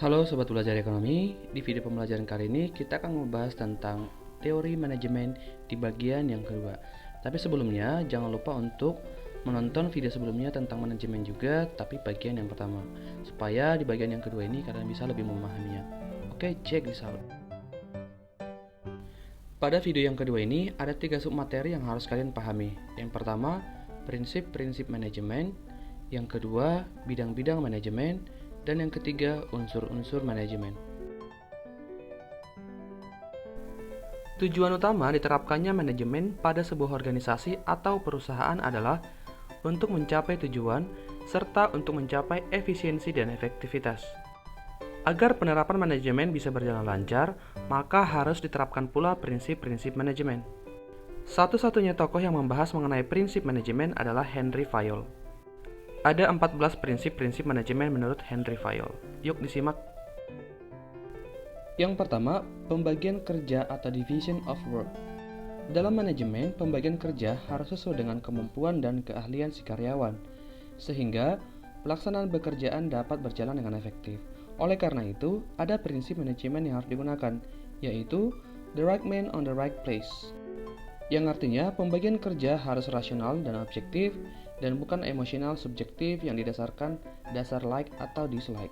Halo Sobat Belajar Ekonomi, di video pembelajaran kali ini kita akan membahas tentang teori manajemen di bagian yang kedua. Tapi sebelumnya jangan lupa untuk menonton video sebelumnya tentang manajemen juga, tapi bagian yang pertama, supaya di bagian yang kedua ini kalian bisa lebih memahaminya. Oke, check this out. Pada video yang kedua ini ada 3 submateri yang harus kalian pahami. Yang pertama, prinsip-prinsip manajemen. Yang kedua, bidang-bidang manajemen. Dan yang ketiga, unsur-unsur manajemen. Tujuan utama diterapkannya manajemen pada sebuah organisasi atau perusahaan adalah untuk mencapai tujuan serta untuk mencapai efisiensi dan efektivitas. Agar penerapan manajemen bisa berjalan lancar, maka harus diterapkan pula prinsip-prinsip manajemen. Satu-satunya tokoh yang membahas mengenai prinsip manajemen adalah Henry Fayol. Ada 14 prinsip-prinsip manajemen menurut Henry Fayol. Yuk disimak. Yang pertama, pembagian kerja atau division of work. Dalam manajemen, pembagian kerja harus sesuai dengan kemampuan dan keahlian si karyawan, sehingga pelaksanaan pekerjaan dapat berjalan dengan efektif. Oleh karena itu, ada prinsip manajemen yang harus digunakan, yaitu the right man on the right place. Yang artinya, pembagian kerja harus rasional dan objektif, dan bukan emosional subjektif yang didasarkan dasar like atau dislike.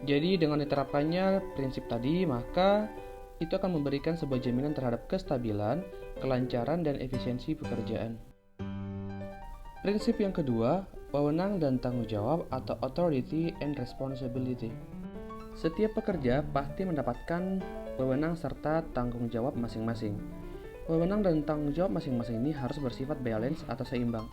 Jadi dengan diterapkannya prinsip tadi, maka itu akan memberikan sebuah jaminan terhadap kestabilan, kelancaran, dan efisiensi pekerjaan. Prinsip yang kedua, wewenang dan tanggung jawab atau authority and responsibility. Setiap pekerja pasti mendapatkan wewenang serta tanggung jawab masing-masing. Wewenang dan tanggung jawab masing-masing ini harus bersifat balance atau seimbang.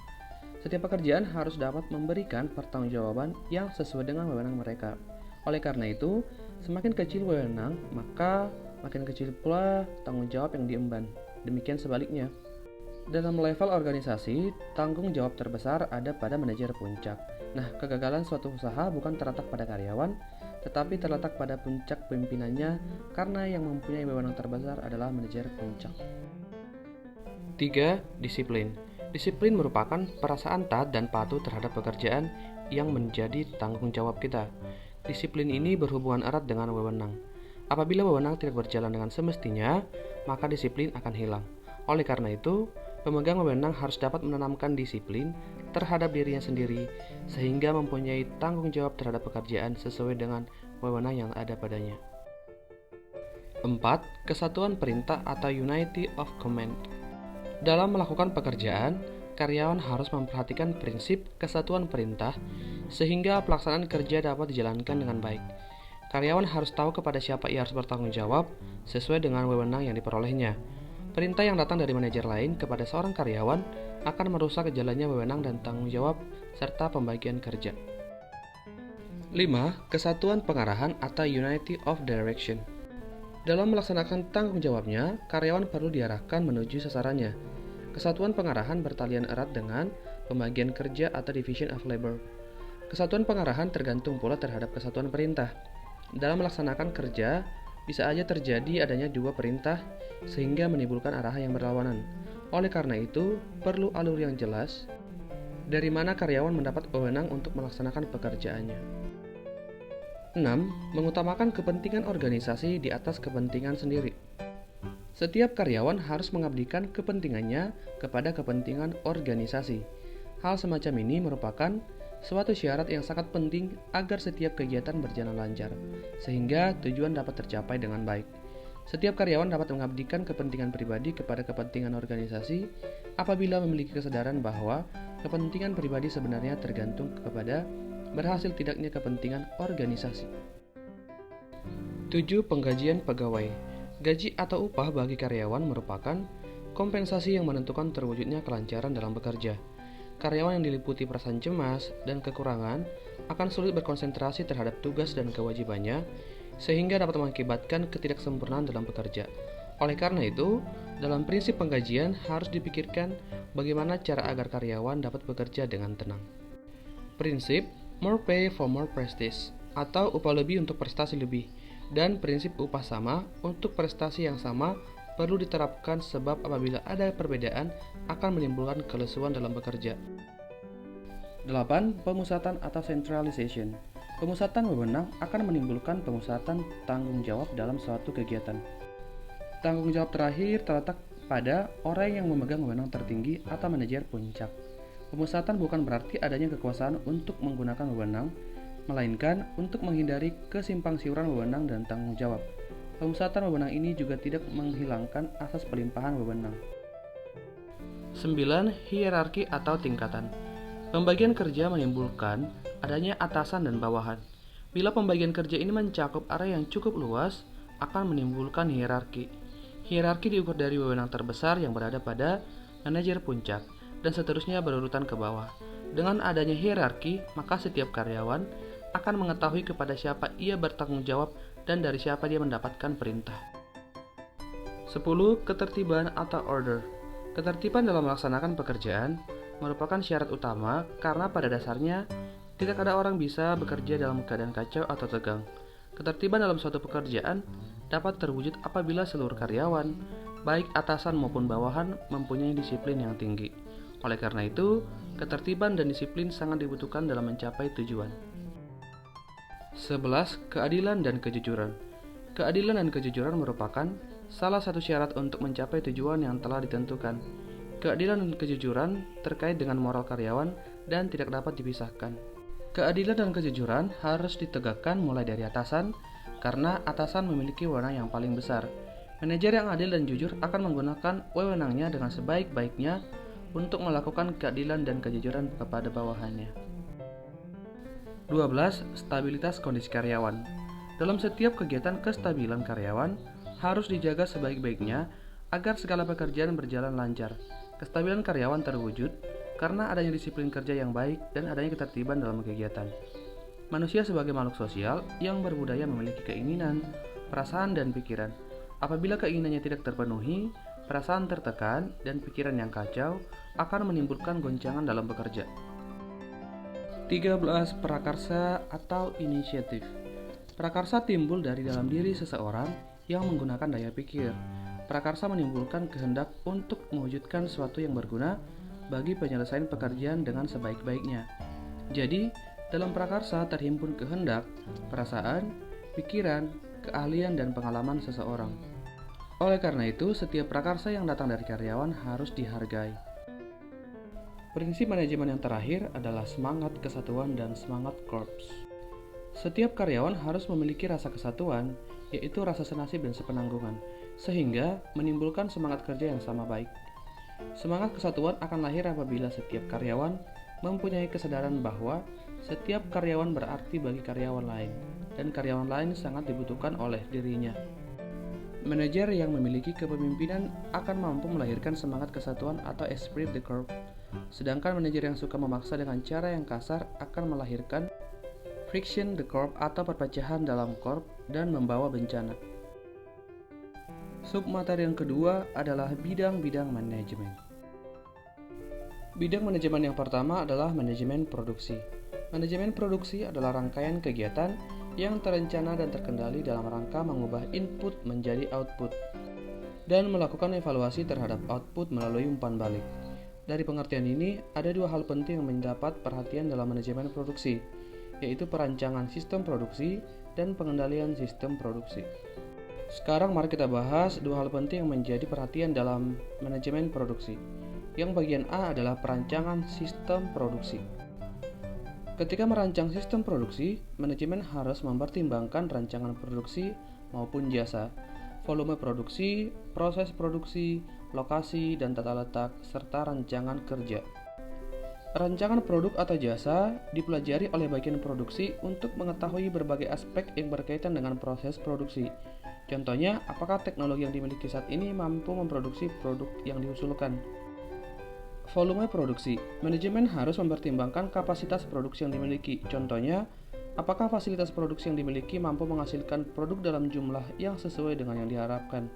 Setiap pekerjaan harus dapat memberikan pertanggungjawaban yang sesuai dengan wewenang mereka. Oleh karena itu, semakin kecil wewenang, maka makin kecil pula tanggung jawab yang diemban. Demikian sebaliknya. Dalam level organisasi, tanggung jawab terbesar ada pada manajer puncak. Nah, kegagalan suatu usaha bukan terletak pada karyawan, tetapi terletak pada puncak pimpinannya karena yang mempunyai wewenang terbesar adalah manajer puncak. 3. Disiplin. Disiplin merupakan perasaan taat dan patuh terhadap pekerjaan yang menjadi tanggung jawab kita. Disiplin ini berhubungan erat dengan wewenang. Apabila wewenang tidak berjalan dengan semestinya, maka disiplin akan hilang. Oleh karena itu, pemegang wewenang harus dapat menanamkan disiplin terhadap dirinya sendiri, sehingga mempunyai tanggung jawab terhadap pekerjaan sesuai dengan wewenang yang ada padanya. 4. Kesatuan perintah atau unity of command. Dalam melakukan pekerjaan, karyawan harus memperhatikan prinsip kesatuan perintah sehingga pelaksanaan kerja dapat dijalankan dengan baik. Karyawan harus tahu kepada siapa ia harus bertanggung jawab sesuai dengan wewenang yang diperolehnya. Perintah yang datang dari manajer lain kepada seorang karyawan akan merusak jalannya wewenang dan tanggung jawab serta pembagian kerja. 5. Kesatuan pengarahan atau unity of direction. Dalam melaksanakan tanggung jawabnya, karyawan perlu diarahkan menuju sasarannya. Kesatuan pengarahan bertalian erat dengan pembagian kerja atau division of labor. Kesatuan pengarahan tergantung pula terhadap kesatuan perintah. Dalam melaksanakan kerja, bisa saja terjadi adanya dua perintah sehingga menimbulkan arahan yang berlawanan. Oleh karena itu, perlu alur yang jelas dari mana karyawan mendapat wewenang untuk melaksanakan pekerjaannya. 6. Mengutamakan kepentingan organisasi di atas kepentingan sendiri. Setiap karyawan harus mengabdikan kepentingannya kepada kepentingan organisasi. Hal semacam ini merupakan suatu syarat yang sangat penting agar setiap kegiatan berjalan lancar, sehingga tujuan dapat tercapai dengan baik. Setiap karyawan dapat mengabdikan kepentingan pribadi kepada kepentingan organisasi apabila memiliki kesadaran bahwa kepentingan pribadi sebenarnya tergantung kepada berhasil tidaknya kepentingan organisasi. 7. Penggajian pegawai. Gaji atau upah bagi karyawan merupakan kompensasi yang menentukan terwujudnya kelancaran dalam bekerja. Karyawan yang diliputi perasaan cemas dan kekurangan akan sulit berkonsentrasi terhadap tugas dan kewajibannya, sehingga dapat mengakibatkan ketidaksempurnaan dalam bekerja. Oleh karena itu, dalam prinsip penggajian harus dipikirkan bagaimana cara agar karyawan dapat bekerja dengan tenang. Prinsip more pay for more prestige atau upah lebih untuk prestasi lebih, dan prinsip upah sama untuk prestasi yang sama perlu diterapkan sebab apabila ada perbedaan akan menimbulkan kelesuan dalam bekerja. 8. Pemusatan atau centralization. Pemusatan wewenang akan menimbulkan pemusatan tanggung jawab dalam suatu kegiatan. Tanggung jawab terakhir terletak pada orang yang memegang wewenang tertinggi atau manajer puncak. Pemusatan bukan berarti adanya kekuasaan untuk menggunakan wewenang, melainkan untuk menghindari kesimpangsiuran wewenang dan tanggung jawab. Pemusatan wewenang ini juga tidak menghilangkan asas pelimpahan wewenang. 9. Hierarki atau tingkatan. Pembagian kerja menimbulkan adanya atasan dan bawahan. Bila pembagian kerja ini mencakup area yang cukup luas, akan menimbulkan hierarki. Hierarki diukur dari wewenang terbesar yang berada pada manajer puncak, dan seterusnya berurutan ke bawah. Dengan adanya hierarki, maka setiap karyawan akan mengetahui kepada siapa ia bertanggung jawab dan dari siapa dia mendapatkan perintah. 10. Ketertiban atau order. Ketertiban dalam melaksanakan pekerjaan merupakan syarat utama karena pada dasarnya tidak ada orang bisa bekerja dalam keadaan kacau atau tegang. Ketertiban dalam suatu pekerjaan dapat terwujud apabila seluruh karyawan, baik atasan maupun bawahan, mempunyai disiplin yang tinggi. Oleh karena itu, ketertiban dan disiplin sangat dibutuhkan dalam mencapai tujuan. 11. Keadilan dan kejujuran. Keadilan dan kejujuran merupakan salah satu syarat untuk mencapai tujuan yang telah ditentukan. Keadilan dan kejujuran terkait dengan moral karyawan dan tidak dapat dipisahkan. Keadilan dan kejujuran harus ditegakkan mulai dari atasan, karena atasan memiliki wewenang yang paling besar. Manajer yang adil dan jujur akan menggunakan wewenangnya dengan sebaik-baiknya untuk melakukan keadilan dan kejujuran kepada bawahannya. 12. Stabilitas kondisi karyawan. Dalam setiap kegiatan kestabilan karyawan harus dijaga sebaik-baiknya agar segala pekerjaan berjalan lancar. Kestabilan karyawan terwujud karena adanya disiplin kerja yang baik dan adanya ketertiban dalam kegiatan. Manusia sebagai makhluk sosial yang berbudaya memiliki keinginan, perasaan, dan pikiran. Apabila keinginannya tidak terpenuhi, perasaan tertekan, dan pikiran yang kacau akan menimbulkan goncangan dalam bekerja. 13. Prakarsa atau inisiatif. Prakarsa timbul dari dalam diri seseorang yang menggunakan daya pikir. Prakarsa menimbulkan kehendak untuk mewujudkan sesuatu yang berguna bagi penyelesaian pekerjaan dengan sebaik-baiknya. Jadi, dalam prakarsa terhimpun kehendak, perasaan, pikiran, keahlian, dan pengalaman seseorang. Oleh karena itu, setiap prakarsa yang datang dari karyawan harus dihargai. Prinsip manajemen yang terakhir adalah semangat kesatuan dan semangat korps. Setiap karyawan harus memiliki rasa kesatuan, yaitu rasa senasib dan sepenanggungan, sehingga menimbulkan semangat kerja yang sama baik. Semangat kesatuan akan lahir apabila setiap karyawan mempunyai kesadaran bahwa setiap karyawan berarti bagi karyawan lain, dan karyawan lain sangat dibutuhkan oleh dirinya. Manajer yang memiliki kepemimpinan akan mampu melahirkan semangat kesatuan atau esprit de corps, sedangkan manajer yang suka memaksa dengan cara yang kasar akan melahirkan friction de corps atau perpecahan dalam corps dan membawa bencana. Submateri yang kedua adalah bidang-bidang manajemen. Bidang manajemen yang pertama adalah manajemen produksi. Manajemen produksi adalah rangkaian kegiatan yang terencana dan terkendali dalam rangka mengubah input menjadi output dan melakukan evaluasi terhadap output melalui umpan balik. Dari pengertian ini, ada dua hal penting yang mendapat perhatian dalam manajemen produksi, yaitu perancangan sistem produksi dan pengendalian sistem produksi. Sekarang mari kita bahas dua hal penting yang menjadi perhatian dalam manajemen produksi. Yang bagian A adalah perancangan sistem produksi. Ketika merancang sistem produksi, manajemen harus mempertimbangkan rancangan produksi maupun jasa, volume produksi, proses produksi, lokasi, dan tata letak, serta rancangan kerja. Rancangan produk atau jasa dipelajari oleh bagian produksi untuk mengetahui berbagai aspek yang berkaitan dengan proses produksi. Contohnya, apakah teknologi yang dimiliki saat ini mampu memproduksi produk yang diusulkan. Volume produksi. Manajemen harus mempertimbangkan kapasitas produksi yang dimiliki. Contohnya, apakah fasilitas produksi yang dimiliki mampu menghasilkan produk dalam jumlah yang sesuai dengan yang diharapkan.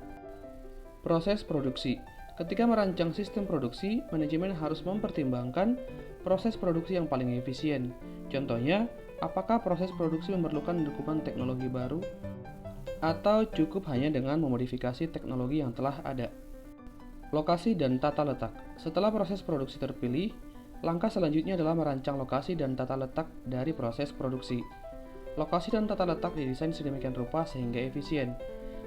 Proses produksi. Ketika merancang sistem produksi, manajemen harus mempertimbangkan proses produksi yang paling efisien. Contohnya, apakah proses produksi memerlukan dukungan teknologi baru atau cukup hanya dengan memodifikasi teknologi yang telah ada. Lokasi dan tata letak. Setelah proses produksi terpilih, langkah selanjutnya adalah merancang lokasi dan tata letak dari proses produksi. Lokasi dan tata letak didesain sedemikian rupa sehingga efisien.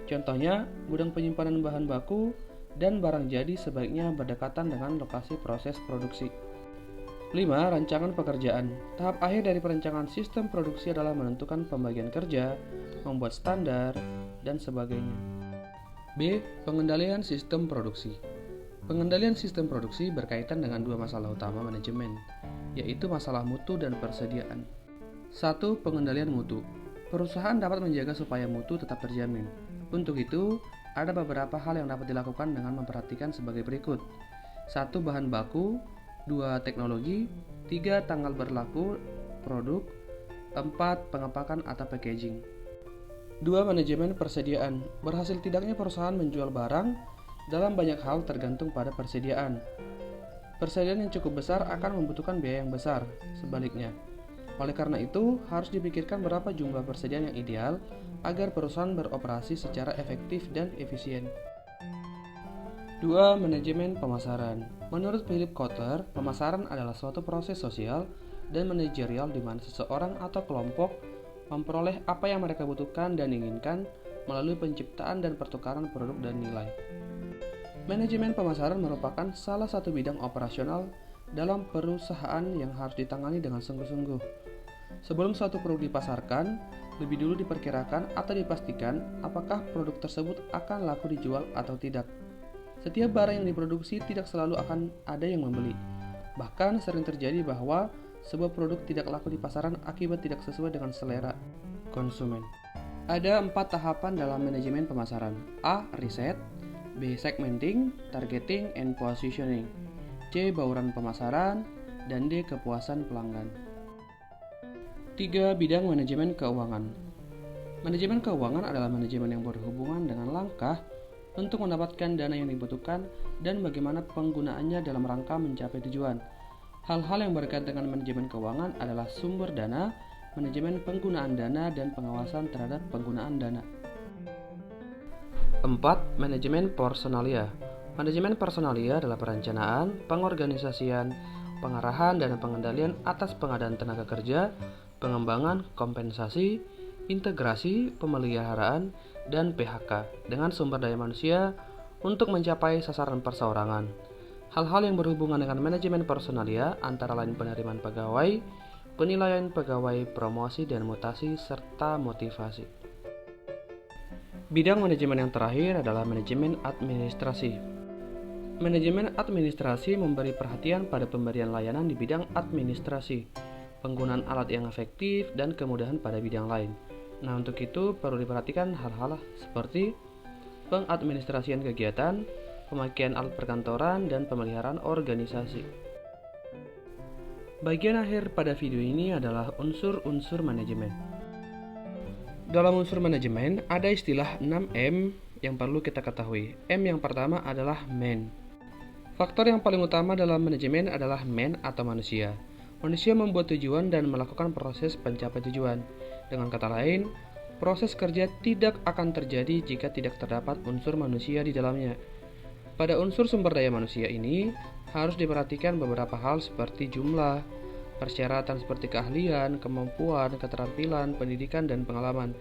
Contohnya, gudang penyimpanan bahan baku dan barang jadi sebaiknya berdekatan dengan lokasi proses produksi. 5. Rancangan pekerjaan. Tahap akhir dari perencanaan sistem produksi adalah menentukan pembagian kerja, membuat standar, dan sebagainya. B. Pengendalian sistem produksi. Pengendalian sistem produksi berkaitan dengan dua masalah utama manajemen, yaitu masalah mutu dan persediaan. 1. Pengendalian mutu. Perusahaan dapat menjaga supaya mutu tetap terjamin. Untuk itu, ada beberapa hal yang dapat dilakukan dengan memperhatikan sebagai berikut. 1. Bahan baku. 2. Teknologi. 3. Tanggal berlaku produk. 4. Pengepakan atau packaging. 2. Manajemen persediaan. Berhasil tidaknya perusahaan menjual barang dalam banyak hal tergantung pada persediaan. Persediaan yang cukup besar akan membutuhkan biaya yang besar, sebaliknya. Oleh karena itu, harus dipikirkan berapa jumlah persediaan yang ideal agar perusahaan beroperasi secara efektif dan efisien. 2. Manajemen pemasaran. Menurut Philip Kotler, pemasaran adalah suatu proses sosial dan manajerial di mana seseorang atau kelompok memperoleh apa yang mereka butuhkan dan inginkan melalui penciptaan dan pertukaran produk dan nilai. Manajemen pemasaran merupakan salah satu bidang operasional dalam perusahaan yang harus ditangani dengan sungguh-sungguh. Sebelum suatu produk dipasarkan, lebih dulu diperkirakan atau dipastikan apakah produk tersebut akan laku dijual atau tidak. Setiap barang yang diproduksi tidak selalu akan ada yang membeli. Bahkan sering terjadi bahwa sebuah produk tidak laku di pasaran akibat tidak sesuai dengan selera konsumen. Ada 4 tahapan dalam manajemen pemasaran. A. Riset. B. Segmenting, targeting, and positioning. C. Bauran pemasaran. Dan D. Kepuasan pelanggan. 3. Bidang manajemen keuangan. Manajemen keuangan adalah manajemen yang berhubungan dengan langkah untuk mendapatkan dana yang dibutuhkan dan bagaimana penggunaannya dalam rangka mencapai tujuan. Hal-hal yang berkaitan dengan manajemen keuangan adalah sumber dana, manajemen penggunaan dana, dan pengawasan terhadap penggunaan dana. 4. Manajemen personalia. Manajemen personalia adalah perencanaan, pengorganisasian, pengarahan, dan pengendalian atas pengadaan tenaga kerja, pengembangan, kompensasi, integrasi, pemeliharaan, dan PHK dengan sumber daya manusia untuk mencapai sasaran perseorangan. Hal-hal yang berhubungan dengan manajemen personalia antara lain penerimaan pegawai, penilaian pegawai, promosi dan mutasi, serta motivasi. Bidang manajemen yang terakhir adalah manajemen administrasi. Manajemen administrasi memberi perhatian pada pemberian layanan di bidang administrasi, penggunaan alat yang efektif, dan kemudahan pada bidang lain. Nah, untuk itu perlu diperhatikan hal-hal seperti pengadministrasian kegiatan, pemakaian alat perkantoran, dan pemeliharaan organisasi. Bagian akhir pada video ini adalah unsur-unsur manajemen. Dalam unsur manajemen ada istilah 6M yang perlu kita ketahui. M yang pertama adalah man. Faktor yang paling utama dalam manajemen adalah man atau manusia. Manusia membuat tujuan dan melakukan proses pencapai tujuan. Dengan kata lain, proses kerja tidak akan terjadi jika tidak terdapat unsur manusia di dalamnya. Pada unsur sumber daya manusia ini harus diperhatikan beberapa hal seperti jumlah, persyaratan seperti keahlian, kemampuan, keterampilan, pendidikan, dan pengalaman,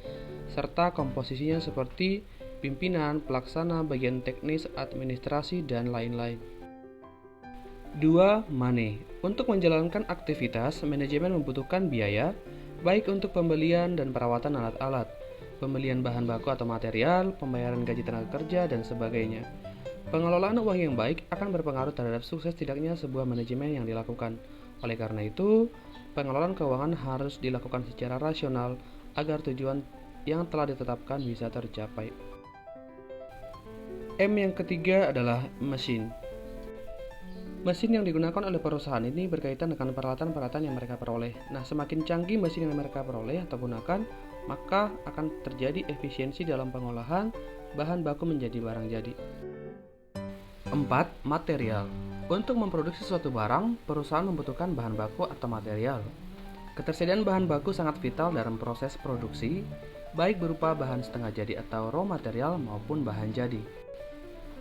serta komposisinya seperti pimpinan, pelaksana, bagian teknis, administrasi, dan lain-lain. 2. Money. Untuk menjalankan aktivitas, manajemen membutuhkan biaya, baik untuk pembelian dan perawatan alat-alat, pembelian bahan baku atau material, pembayaran gaji tenaga kerja, dan sebagainya. Pengelolaan uang yang baik akan berpengaruh terhadap sukses tidaknya sebuah manajemen yang dilakukan. Oleh karena itu, pengelolaan keuangan harus dilakukan secara rasional agar tujuan yang telah ditetapkan bisa tercapai. M yang ketiga adalah mesin. Mesin yang digunakan oleh perusahaan ini berkaitan dengan peralatan-peralatan yang mereka peroleh. Nah, semakin canggih mesin yang mereka peroleh atau gunakan, maka akan terjadi efisiensi dalam pengolahan bahan baku menjadi barang jadi. 4. Material. Untuk memproduksi suatu barang, perusahaan membutuhkan bahan baku atau material. Ketersediaan bahan baku sangat vital dalam proses produksi, baik berupa bahan setengah jadi atau raw material maupun bahan jadi.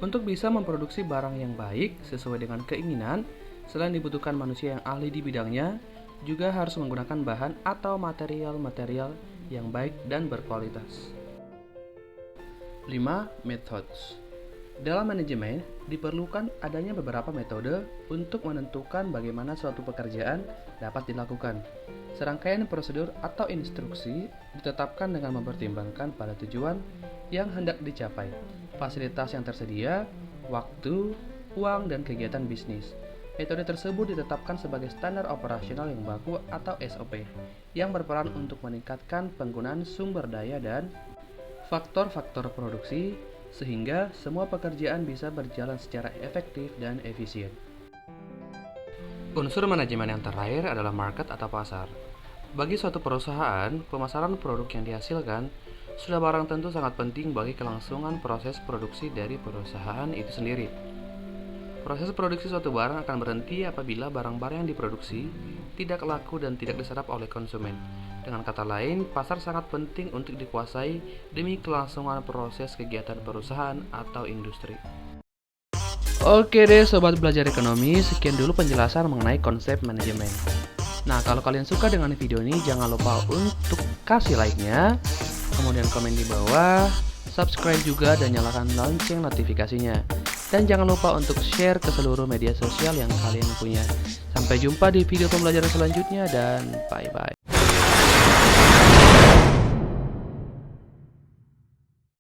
Untuk bisa memproduksi barang yang baik sesuai dengan keinginan, selain dibutuhkan manusia yang ahli di bidangnya, juga harus menggunakan bahan atau material-material yang baik dan berkualitas. 5. Methods. Dalam manajemen, diperlukan adanya beberapa metode untuk menentukan bagaimana suatu pekerjaan dapat dilakukan. Serangkaian prosedur atau instruksi ditetapkan dengan mempertimbangkan pada tujuan yang hendak dicapai, fasilitas yang tersedia, waktu, uang, dan kegiatan bisnis. Metode tersebut ditetapkan sebagai standar operasional yang baku atau SOP, yang berperan untuk meningkatkan penggunaan sumber daya dan faktor-faktor produksi sehingga semua pekerjaan bisa berjalan secara efektif dan efisien. Unsur manajemen yang terakhir adalah market atau pasar. Bagi suatu perusahaan, pemasaran produk yang dihasilkan sudah barang tentu sangat penting bagi kelangsungan proses produksi dari perusahaan itu sendiri. Proses produksi suatu barang akan berhenti apabila barang-barang yang diproduksi tidak laku dan tidak diserap oleh konsumen. Dengan kata lain, pasar sangat penting untuk dikuasai demi kelangsungan proses kegiatan perusahaan atau industri. Oke deh sobat belajar ekonomi, sekian dulu penjelasan mengenai konsep manajemen. Nah, kalau kalian suka dengan video ini, jangan lupa untuk kasih like-nya, kemudian komen di bawah, subscribe juga dan nyalakan lonceng notifikasinya. Dan jangan lupa untuk share ke seluruh media sosial yang kalian punya. Sampai jumpa di video pembelajaran selanjutnya dan bye-bye.